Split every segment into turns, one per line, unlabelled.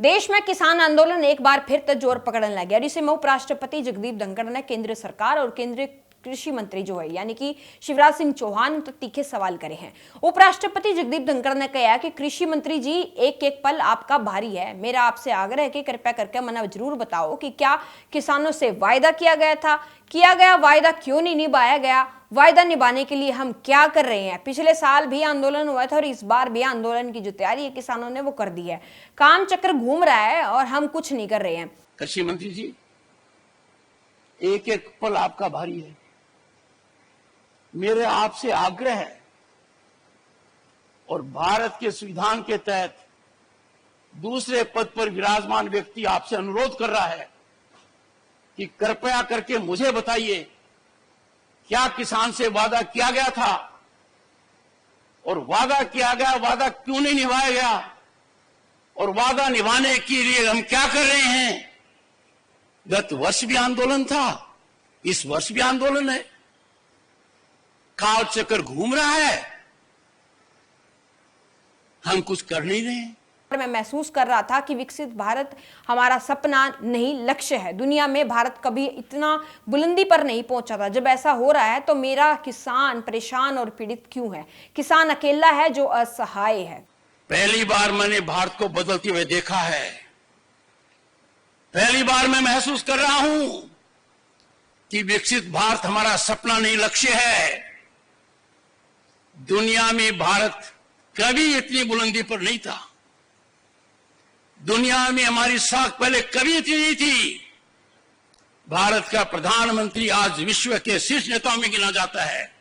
देश में किसान आंदोलन एक बार फिर जोर पकड़ने लगा और इसे उपराष्ट्रपति जगदीप धनखड़ ने केंद्र सरकार और केंद्रीय कृषि मंत्री जो है यानी कि शिवराज सिंह चौहान तो तीखे सवाल करे हैं। उपराष्ट्रपति जगदीप धनखड़ ने कहा कि कृषि मंत्री जी एक एक पल आपका भारी है। मेरा आपसे आग्रह है कि कृपया करके मना जरूर बताओ कि क्या किसानों से वायदा किया गया वायदा क्यों नहीं निभाया गया, वायदा निभाने के लिए हम क्या कर रहे हैं। पिछले साल भी आंदोलन हुआ था और इस बार भी आंदोलन की जो तैयारी है किसानों ने वो कर दी है। काम चक्र घूम रहा है और हम कुछ नहीं कर रहे हैं।
कृषि मंत्री जी एक एक पल आपका भारी है। मेरे आपसे आग्रह है और भारत के संविधान के तहत दूसरे पद पर विराजमान व्यक्ति आपसे अनुरोध कर रहा है कि कृपया करके मुझे बताइए क्या किसान से वादा किया गया था और वादा किया गया वादा क्यों नहीं निभाया गया और वादा निभाने के लिए हम क्या कर रहे हैं। गत वर्ष भी आंदोलन था, इस वर्ष भी आंदोलन है, काल चक्कर घूम रहा है, हम कुछ कर नहीं रहे हैं।
मैं महसूस कर रहा था कि विकसित भारत हमारा सपना नहीं लक्ष्य है। दुनिया में भारत कभी इतना बुलंदी पर नहीं पहुंचा था। जब ऐसा हो रहा है तो मेरा किसान परेशान और पीड़ित क्यों है। किसान अकेला है जो असहाय है।
पहली बार मैंने भारत को बदलते हुए देखा है। पहली बार मैं महसूस कर रहा हूं कि विकसित भारत हमारा सपना नहीं लक्ष्य है। दुनिया में भारत कभी इतनी बुलंदी पर नहीं था। दुनिया में हमारी साख पहले कभी इतनी नहीं थी। भारत का प्रधानमंत्री आज विश्व के शीर्ष नेताओं में गिना जाता है।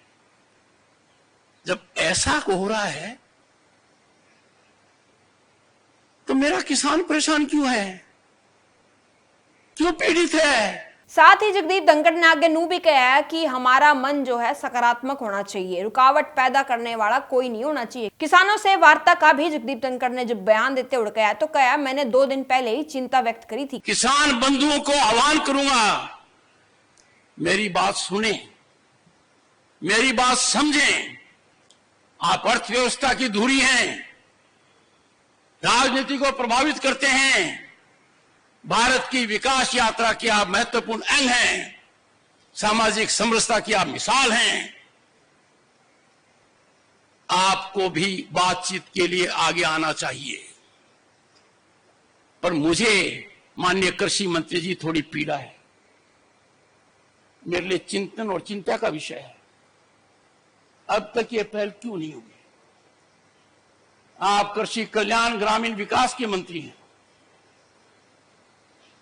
जब ऐसा हो रहा है तो मेरा किसान परेशान क्यों है, क्यों पीड़ित है।
साथ ही जगदीप धनखड़ ने आगे भी कहा कि हमारा मन जो है सकारात्मक होना चाहिए, रुकावट पैदा करने वाला कोई नहीं होना चाहिए। किसानों से वार्ता का भी जगदीप धनखड़ ने जब बयान देते हुए कहा तो कहा मैंने 2 दिन पहले ही चिंता व्यक्त करी थी।
किसान बंधुओं को आह्वान करूंगा, मेरी बात सुने, मेरी बात समझें। आप अर्थव्यवस्था की धुरी हैं, राजनीति को प्रभावित करते हैं, भारत की विकास यात्रा के आप महत्वपूर्ण अंग हैं, सामाजिक समरसता की आप मिसाल हैं। आपको भी बातचीत के लिए आगे आना चाहिए। पर मुझे माननीय कृषि मंत्री जी थोड़ी पीड़ा है, मेरे लिए चिंतन और चिंता का विषय है। अब तक ये पहल क्यों नहीं हुई। आप कृषि कल्याण ग्रामीण विकास के मंत्री हैं।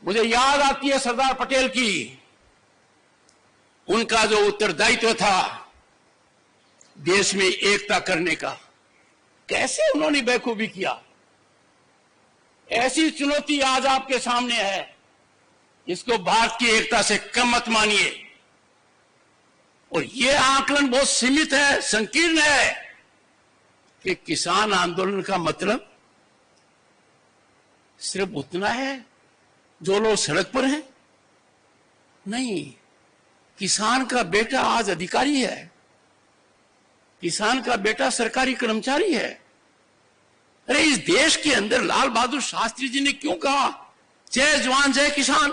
मुझे याद आती है सरदार पटेल की, उनका जो उत्तरदायित्व था देश में एकता करने का, कैसे उन्होंने बेखूबी किया। ऐसी चुनौती आज आपके सामने है, इसको भारत की एकता से कम मत मानिए। और यह आकलन बहुत सीमित है, संकीर्ण है कि किसान आंदोलन का मतलब सिर्फ उतना है जो लोग सड़क पर हैं। नहीं, किसान का बेटा आज अधिकारी है, किसान का बेटा सरकारी कर्मचारी है। अरे इस देश के अंदर लाल बहादुर शास्त्री जी ने क्यों कहा जय जवान जय किसान।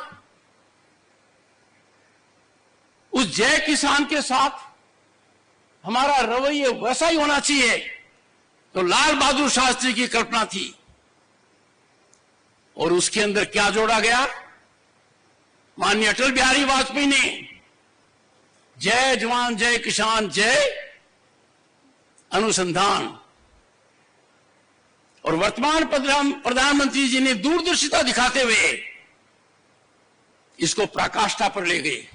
उस जय किसान के साथ हमारा रवैया वैसा ही होना चाहिए तो लाल बहादुर शास्त्री की कल्पना थी। और उसके अंदर क्या जोड़ा गया, माननीय अटल बिहारी वाजपेयी ने जय जवान जय किसान जय अनुसंधान, और वर्तमान प्रधानमंत्री जी ने दूरदर्शिता दिखाते हुए इसको पराकाष्ठा पर ले गए।